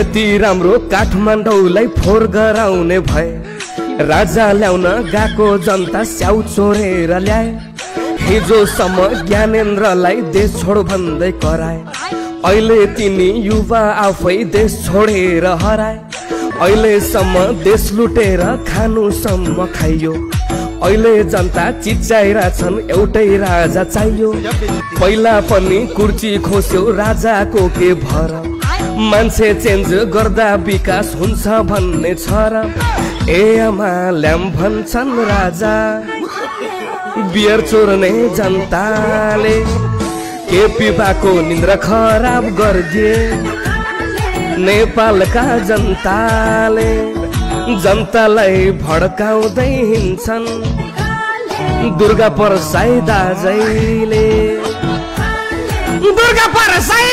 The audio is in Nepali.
यति राम्रो काठमाडौँलाई फोहोर गराउने भए राजा ल्याउन गएको जनता स्याउ चोरेर ल्याए हिजोसम्म ज्ञानेन्द्रलाई देश छोड भन्दै कराए अहिले तिनी युवा आफै देश छोडेर हराए अहिलेसम्म देश लुटेर खानुसम्म खाइयो अहिले जनता चिच्याइरहेछन् एउटै राजा चाहियो पहिला पनि कुर्ची खोस्यो राजाको के भर मान्छे चेन्ज गर्दा विकास हुन्छ भन्ने छ र ए आमा ल्याम भन्छन् राजा बियर चोर्ने जनताले केपीबाको निन्द्रा खराब गरिदिए नेपालका जनताले जनतालाई भड्काउँदै हिँड्छन् दुर्गा परसाई दाजैले दुर्गा परसाई